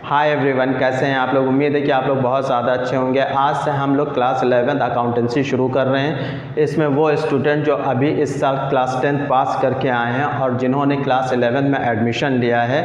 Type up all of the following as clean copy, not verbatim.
Hi everyone, कैसे हैं आप लोग। उम्मीद है कि आप लोग बहुत ज़्यादा अच्छे होंगे। आज से हम लोग क्लास 11 अकाउंटेंसी शुरू कर रहे हैं। इसमें वो स्टूडेंट जो अभी इस साल क्लास 10 पास करके आए हैं और जिन्होंने क्लास 11 में एडमिशन लिया है,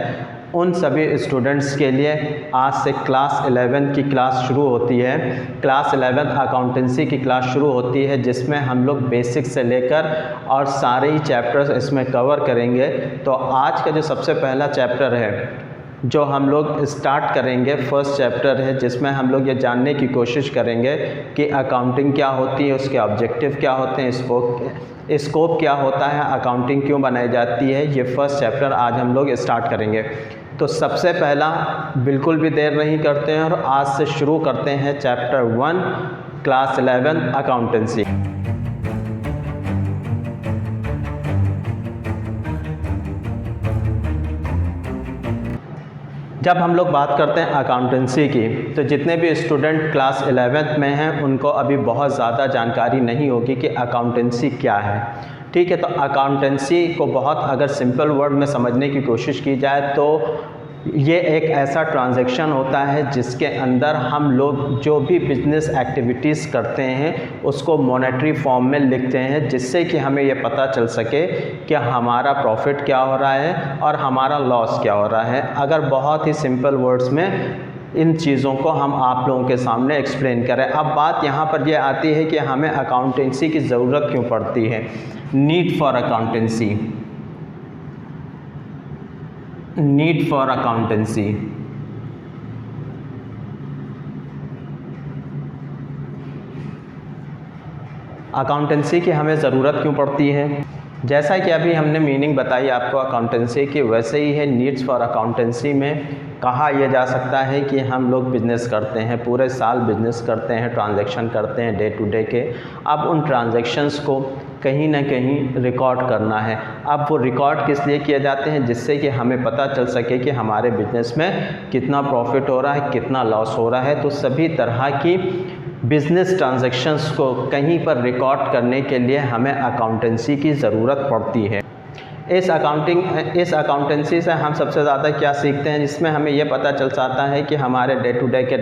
उन सभी स्टूडेंट्स के लिए आज से क्लास 11 की क्लास शुरू होती है। क्लास 11 अकाउंटेंसी की क्लास शुरू होती है, जिसमें हम लोग बेसिक से लेकर और सारे ही चैप्टर्स इसमें कवर करेंगे। तो आज का जो सबसे पहला चैप्टर है जो हम लोग स्टार्ट करेंगे, फर्स्ट चैप्टर है, जिसमें हम लोग ये जानने की कोशिश करेंगे कि अकाउंटिंग क्या होती है, उसके ऑब्जेक्टिव क्या होते हैं, स्कोप क्या होता है, अकाउंटिंग क्यों बनाई जाती है। ये फर्स्ट चैप्टर आज हम लोग स्टार्ट करेंगे। तो सबसे पहला बिल्कुल भी देर नहीं करते हैं और आज से शुरू करते हैं चैप्टर 1 क्लास 11 अकाउंटेंसी। जब हम लोग बात करते हैं अकाउंटेंसी की, तो जितने भी स्टूडेंट क्लास 11th में हैं उनको अभी बहुत ज़्यादा जानकारी नहीं होगी कि अकाउंटेंसी क्या है। ठीक है, तो अकाउंटेंसी को बहुत अगर सिंपल वर्ड में समझने की कोशिश की जाए तो ये एक ऐसा ट्रांजैक्शन होता है जिसके अंदर हम लोग जो भी बिजनेस एक्टिविटीज़ करते हैं उसको मॉनेटरी फॉर्म में लिखते हैं, जिससे कि हमें ये पता चल सके कि हमारा प्रॉफिट क्या हो रहा है और हमारा लॉस क्या हो रहा है। अगर बहुत ही सिंपल वर्ड्स में इन चीज़ों को हम आप लोगों के सामने एक्सप्लेन करें। अब बात यहाँ पर ये आती है कि हमें अकाउंटेंसी की ज़रूरत क्यों पड़ती है। Need for accountancy, need for accountancy. Accountancy की हमें ज़रूरत क्यों पड़ती है। जैसा कि अभी हमने मीनिंग बताई आपको अकाउंटेंसी की, वैसे ही है नीड्स फॉर अकाउंटेंसी में कहा यह जा सकता है कि हम लोग बिज़नेस करते हैं, पूरे साल बिज़नेस करते हैं, ट्रांजैक्शन करते हैं डे टू डे के। अब उन ट्रांजैक्शंस को कहीं ना कहीं रिकॉर्ड करना है। अब वो रिकॉर्ड किस लिए किए जाते हैं, जिससे कि हमें पता चल सके कि हमारे बिज़नेस में कितना प्रॉफिट हो रहा है, कितना लॉस हो रहा है। तो सभी तरह की बिज़नेस ट्रांजैक्शंस को कहीं पर रिकॉर्ड करने के लिए हमें अकाउंटेंसी की ज़रूरत पड़ती है। इस अकाउंटेंसी से हम सबसे ज़्यादा क्या सीखते हैं, जिसमें हमें यह पता चल जाता है कि हमारे डे टू डे के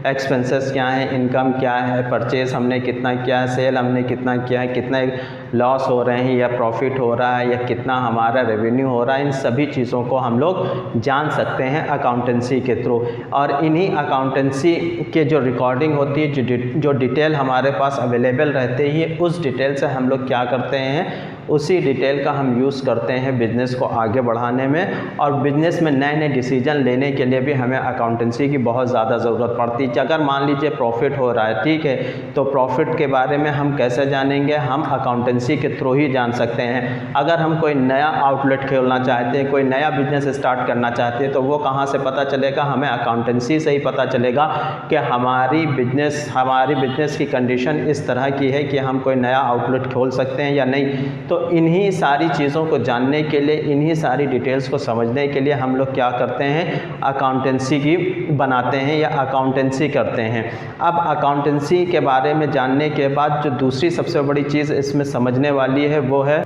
एक्सपेंसेस क्या हैं, इनकम क्या है, परचेज़ हमने कितना किया है, सेल हमने कितना किया है, कितने लॉस हो रहे हैं या प्रॉफिट हो रहा है, या कितना हमारा रेवेन्यू हो रहा है। इन सभी चीज़ों को हम लोग जान सकते हैं अकाउंटेंसी के थ्रू। और इन्हीं अकाउंटेंसी के जो रिकॉर्डिंग होती है, जो डिटेल हमारे पास अवेलेबल रहते ही, उस डिटेल से हम लोग क्या करते हैं, उसी डिटेल का हम यूज़ करते हैं बिज़नेस को आगे बढ़ाने में। और बिज़नेस में नए नए डिसीजन लेने के लिए भी हमें अकाउंटेंसी की बहुत ज़्यादा ज़रूरत पड़ती है। अगर मान लीजिए प्रॉफिट हो रहा है, ठीक है, तो प्रॉफिट के बारे में हम कैसे जानेंगे, हम अकाउंटेंसी के थ्रू ही जान सकते हैं। अगर हम कोई नया आउटलेट खोलना चाहते हैं, कोई नया बिज़नेस स्टार्ट करना चाहते हैं, तो वो कहाँ से पता चलेगा, हमें अकाउंटेंसी से ही पता चलेगा कि हमारी बिज़नेस की कंडीशन इस तरह की है कि हम कोई नया आउटलेट खोल सकते हैं या नहीं। तो इन्हीं सारी चीज़ों को जानने के लिए, इन्हीं सारी डिटेल्स को समझने के लिए हम लोग क्या करते हैं, अकाउंटेंसी की बनाते हैं या अकाउंटेंसी करते हैं। अब अकाउंटेंसी के बारे में जानने के बाद जो दूसरी सबसे बड़ी चीज़ इसमें समझने वाली है वो है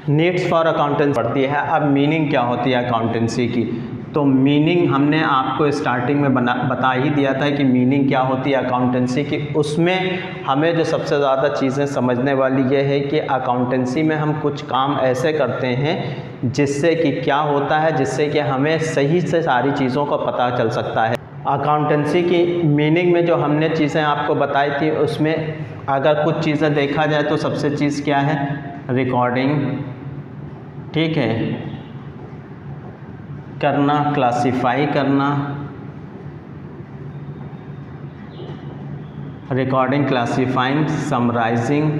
नीड्स फॉर अकाउंटेंसी पड़ती है। अब मीनिंग क्या होती है अकाउंटेंसी की, तो मीनिंग हमने आपको स्टार्टिंग में बता ही दिया था कि मीनिंग क्या होती है अकाउंटेंसी की। उसमें हमें जो सबसे ज़्यादा चीज़ें समझने वाली ये है कि अकाउंटेंसी में हम कुछ काम ऐसे करते हैं जिससे कि क्या होता है, जिससे कि हमें सही से सारी चीज़ों का पता चल सकता है। अकाउंटेंसी की मीनिंग में जो हमने चीज़ें आपको बताई थी, उसमें अगर कुछ चीज़ें देखा जाए तो सबसे चीज़ क्या है, रिकॉर्डिंग, ठीक है, करना, क्लासिफाई करना, रिकॉर्डिंग, क्लासिफाइंग, समराइजिंग,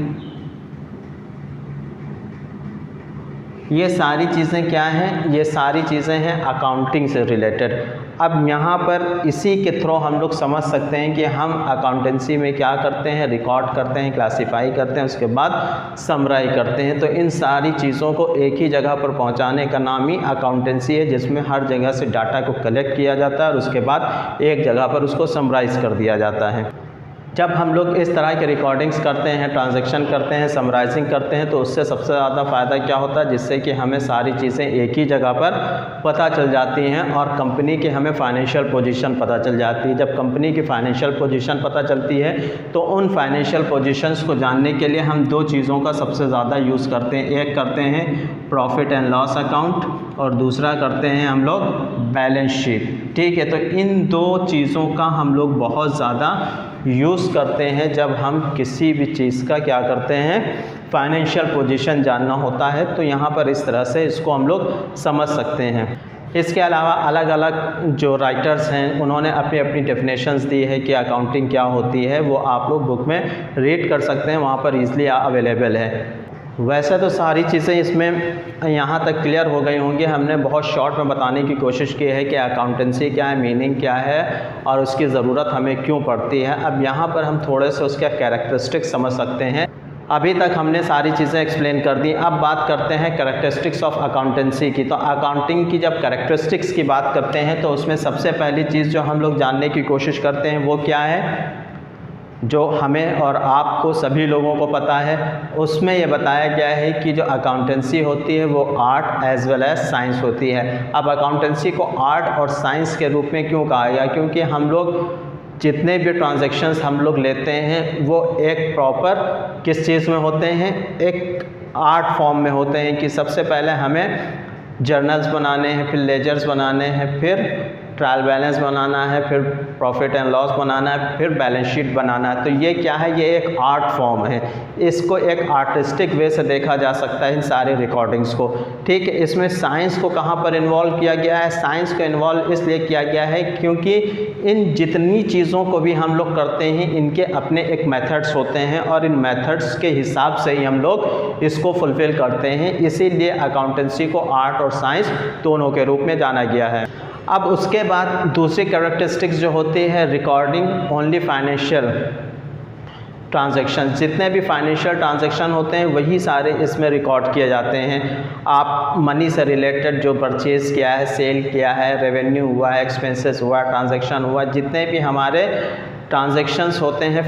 ये सारी चीज़ें क्या हैं, ये सारी चीज़ें हैं अकाउंटिंग से रिलेटेड। अब यहाँ पर इसी के थ्रू हम लोग समझ सकते हैं कि हम अकाउंटेंसी में क्या करते हैं, रिकॉर्ड करते हैं, क्लासिफाई करते हैं, उसके बाद समराई करते हैं। तो इन सारी चीज़ों को एक ही जगह पर पहुँचाने का नाम ही अकाउंटेंसी है, जिसमें हर जगह से डाटा को कलेक्ट किया जाता है और उसके बाद एक जगह पर उसको समराइज़ कर दिया जाता है। जब हम लोग इस तरह के रिकॉर्डिंग्स करते हैं, ट्रांजैक्शन करते हैं, समराइजिंग करते हैं, तो उससे सबसे ज़्यादा फ़ायदा क्या होता है, जिससे कि हमें सारी चीज़ें एक ही जगह पर पता चल जाती हैं और कंपनी की हमें फाइनेंशियल पोजीशन पता चल जाती है। जब कंपनी की फाइनेंशियल पोजीशन पता चलती है तो उन फाइनेंशियल पोजीशंस को जानने के लिए हम दो चीज़ों का सबसे ज़्यादा यूज़ करते हैं। एक करते हैं प्रॉफिट एंड लॉस अकाउंट और दूसरा करते हैं हम लोग बैलेंस शीट। ठीक है, तो इन दो चीज़ों का हम लोग बहुत ज़्यादा यूज़ करते हैं जब हम किसी भी चीज़ का क्या करते हैं, फाइनेंशियल पोजीशन जानना होता है। तो यहाँ पर इस तरह से इसको हम लोग समझ सकते हैं। इसके अलावा अलग अलग जो राइटर्स हैं उन्होंने अपनी अपनी डेफिनेशंस दी है कि अकाउंटिंग क्या होती है, वो आप लोग बुक में रीड कर सकते हैं, वहाँ पर ईज़िली अवेलेबल है। वैसे तो सारी चीज़ें इसमें यहाँ तक क्लियर हो गई होंगी। हमने बहुत शॉर्ट में बताने की कोशिश की है कि अकाउंटेंसी क्या है, मीनिंग क्या है और उसकी ज़रूरत हमें क्यों पड़ती है। अब यहाँ पर हम थोड़े से उसके कैरेक्टरिस्टिक्स समझ सकते हैं। अभी तक हमने सारी चीज़ें एक्सप्लेन कर दी। अब बात करते हैं कैरेक्टरिस्टिक्स ऑफ अकाउंटेंसी की। तो अकाउंटिंग की जब कैरेक्टरिस्टिक्स की बात करते हैं तो उसमें सबसे पहली चीज़ जो हम लोग जानने की कोशिश करते हैं वो क्या है, जो हमें और आपको सभी लोगों को पता है। उसमें ये बताया गया है कि जो अकाउंटेंसी होती है वो art as well as science होती है। अब अकाउंटेंसी को आर्ट और साइंस के रूप में क्यों कहा गया, क्योंकि हम लोग जितने भी ट्रांजैक्शंस हम लोग लेते हैं वो एक प्रॉपर किस चीज़ में होते हैं, एक आर्ट फॉर्म में होते हैं कि सबसे पहले हमें जर्नल्स बनाने हैं, फिर लेजर्स बनाने हैं, फिर ट्रायल बैलेंस बनाना है, फिर प्रॉफिट एंड लॉस बनाना है, फिर बैलेंस शीट बनाना है। तो ये क्या है, ये एक आर्ट फॉर्म है। इसको एक आर्टिस्टिक वे से देखा जा सकता है इन सारे रिकॉर्डिंग्स को। ठीक है, इसमें साइंस को कहाँ पर इन्वॉल्व किया गया है, साइंस को इन्वॉल्व इसलिए किया गया है क्योंकि इन जितनी चीज़ों को भी हम लोग करते हैं इनके अपने एक मेथड्स होते हैं और इन मेथड्स के हिसाब से ही हम लोग इसको फुलफ़िल करते हैं। इसीलिए अकाउंटेंसी को आर्ट और साइंस दोनों के रूप में जाना गया है। अब उसके बाद दूसरी कैरेक्टरिस्टिक्स जो होती है, रिकॉर्डिंग ओनली फाइनेंशियल ट्रांजैक्शन। जितने भी फाइनेंशियल ट्रांजैक्शन होते हैं वही सारे इसमें रिकॉर्ड किए जाते हैं। आप मनी से रिलेटेड जो परचेज़ किया है, सेल किया है, रेवेन्यू हुआ है, एक्सपेंसेस हुआ, ट्रांजैक्शन हुआ, जितने भी हमारे ट्रांजैक्शंस होते हैं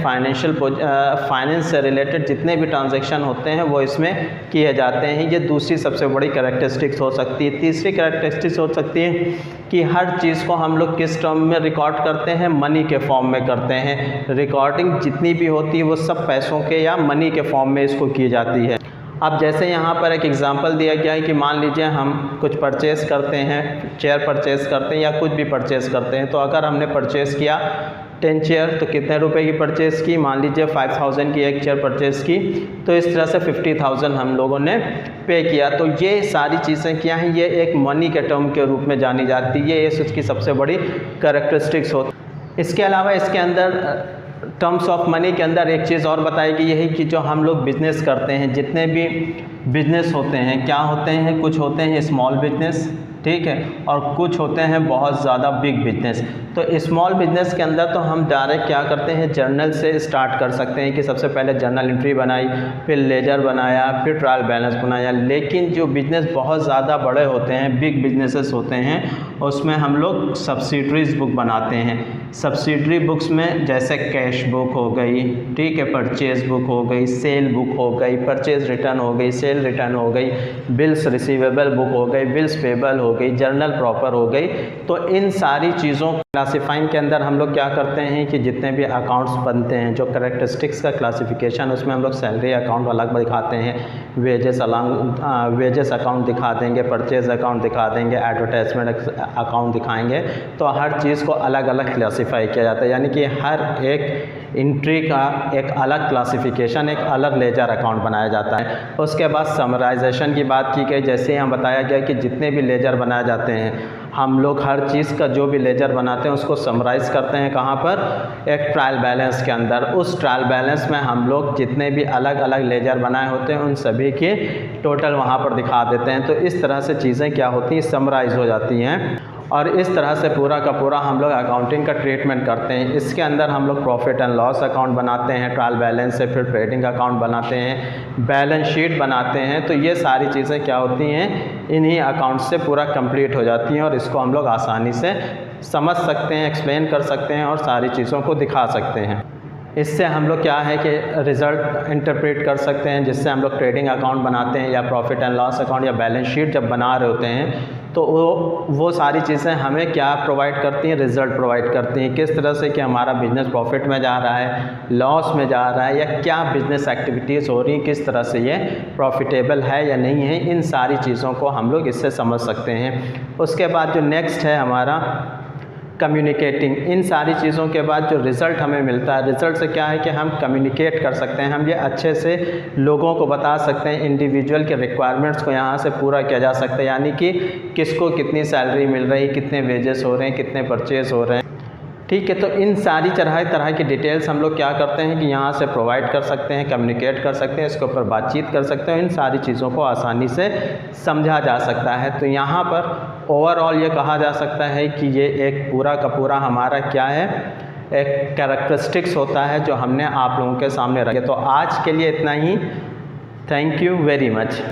फाइनेंस से रिलेटेड जितने भी ट्रांजैक्शन होते हैं वो इसमें किए जाते हैं। ये दूसरी सबसे बड़ी कैरेक्टरिस्टिक्स हो सकती है। तीसरी कैरेक्टरिस्टिक्स हो सकती है कि हर चीज़ को हम लोग किस टर्म में रिकॉर्ड करते हैं, मनी के फॉर्म में करते हैं। रिकॉर्डिंग जितनी भी होती है वो सब पैसों के या मनी के फॉर्म में इसको की जाती है। अब जैसे यहाँ पर एक एग्जांपल दिया गया है कि मान लीजिए हम कुछ परचेज़ करते हैं, चेयर परचेज़ करते हैं या कुछ भी परचेज़ करते हैं। तो अगर हमने परचेज़ किया 10 चेयर तो कितने रुपए की परचेज़ की, मान लीजिए 5000 की एक चेयर परचेज़ की, तो इस तरह से 50,000 हम लोगों ने पे किया। तो ये सारी चीज़ें क्या हैं, ये एक मनी के टर्म के रूप में जानी जाती है। ये इसकी सबसे बड़ी कैरेक्टरिस्टिक्स होती है। इसके अलावा इसके अंदर टर्म्स ऑफ मनी के अंदर एक चीज़ और बताएगी, यही कि जो हम लोग बिज़नेस करते हैं, जितने भी बिज़नेस होते हैं क्या होते हैं, कुछ होते हैं स्मॉल बिजनेस, ठीक है, और कुछ होते हैं बहुत ज़्यादा बिग बिजनेस। तो स्मॉल बिजनेस के अंदर तो हम डायरेक्ट क्या करते हैं, जर्नल से स्टार्ट कर सकते हैं कि सबसे पहले जर्नल एंट्री बनाई, फिर लेजर बनाया, फिर ट्रायल बैलेंस बनाया। लेकिन जो बिज़नेस बहुत ज़्यादा बड़े होते हैं, बिग बिजनेसेस होते हैं, उसमें हम लोग सब्सिडरीज बुक बनाते हैं। सब्सिडरी बुक्स में जैसे कैश बुक हो गई, ठीक है, परचेज बुक हो गई, सेल बुक हो गई, परचेज रिटर्न हो गई, सेल रिटर्न हो गई, बिल्स रिसीवेबल बुक हो गई, बिल्स पेबल हो गई, जर्नल प्रॉपर हो गई। तो इन सारी चीज़ों क्लासीफाइंग के अंदर हम लोग क्या करते हैं कि जितने भी अकाउंट्स बनते हैं, जो कैरेक्टरिस्टिक्स का क्लासिफिकेशन, उसमें हम लोग सैलरी अकाउंट अलग दिखाते हैं, वेजेस अकाउंट दिखा देंगे, परचेज अकाउंट दिखा देंगे, एडवर्टाइजमेंट अकाउंट दिखाएंगे। तो हर चीज़ को अलग अलग क्लासीफाई किया जाता है, यानी कि हर एक एंट्री का एक अलग क्लासिफिकेशन, एक अलग लेजर अकाउंट बनाया जाता है। उसके बाद समराइजेशन की बात की गई। जैसे यहाँ बताया गया कि जितने भी लेजर बनाए जाते हैं, हम लोग हर चीज़ का जो भी लेजर बनाते हैं उसको समराइज़ करते हैं कहाँ पर, एक ट्रायल बैलेंस के अंदर। उस ट्रायल बैलेंस में हम लोग जितने भी अलग अलग लेजर बनाए होते हैं उन सभी के टोटल वहाँ पर दिखा देते हैं। तो इस तरह से चीज़ें क्या होती हैं, समराइज़ हो जाती हैं। और इस तरह से पूरा का पूरा हम लोग अकाउंटिंग का ट्रीटमेंट करते हैं। इसके अंदर हम लोग प्रॉफिट एंड लॉस अकाउंट बनाते हैं, ट्रायल बैलेंस से फिर ट्रेडिंग अकाउंट बनाते हैं, बैलेंस शीट बनाते हैं। तो ये सारी चीज़ें क्या होती हैं, इन्हीं अकाउंट से पूरा कंप्लीट हो जाती हैं और इसको हम लोग आसानी से समझ सकते हैं, एक्सप्लेन कर सकते हैं और सारी चीज़ों को दिखा सकते हैं। इससे हम लोग क्या है कि रिज़ल्ट इंटरप्रेट कर सकते हैं, जिससे हम लोग ट्रेडिंग अकाउंट बनाते हैं या प्रॉफिट एंड लॉस अकाउंट या बैलेंस शीट जब बना रहे होते हैं तो वो सारी चीज़ें हमें क्या प्रोवाइड करती हैं, रिज़ल्ट प्रोवाइड करती हैं। किस तरह से कि हमारा बिज़नेस प्रॉफिट में जा रहा है, लॉस में जा रहा है, या क्या बिज़नेस एक्टिविटीज़ हो रही हैं, किस तरह से ये प्रॉफिटेबल है या नहीं है, इन सारी चीज़ों को हम लोग इससे समझ सकते हैं। उसके बाद जो नेक्स्ट है हमारा कम्युनिकेटिंग। इन सारी चीज़ों के बाद जो रिज़ल्ट हमें मिलता है, रिज़ल्ट से क्या है कि हम कम्युनिकेट कर सकते हैं, हम ये अच्छे से लोगों को बता सकते हैं, इंडिविजुअल के रिक्वायरमेंट्स को यहाँ से पूरा किया जा सकता है, यानी कि किसको कितनी सैलरी मिल रही है, कितने वेजेस हो रहे हैं, कितने परचेज़ हो रहे हैं। ठीक है, तो इन सारी तरह की डिटेल्स हम लोग क्या करते हैं कि यहाँ से प्रोवाइड कर सकते हैं, कम्युनिकेट कर सकते हैं, इसके ऊपर बातचीत कर सकते हैं, इन सारी चीज़ों को आसानी से समझा जा सकता है। तो यहाँ पर ओवरऑल ये कहा जा सकता है कि ये एक पूरा का पूरा हमारा क्या है, एक कैरेक्टरिस्टिक्स होता है जो हमने आप लोगों के सामने रखे। तो आज के लिए इतना ही। Thank you very much.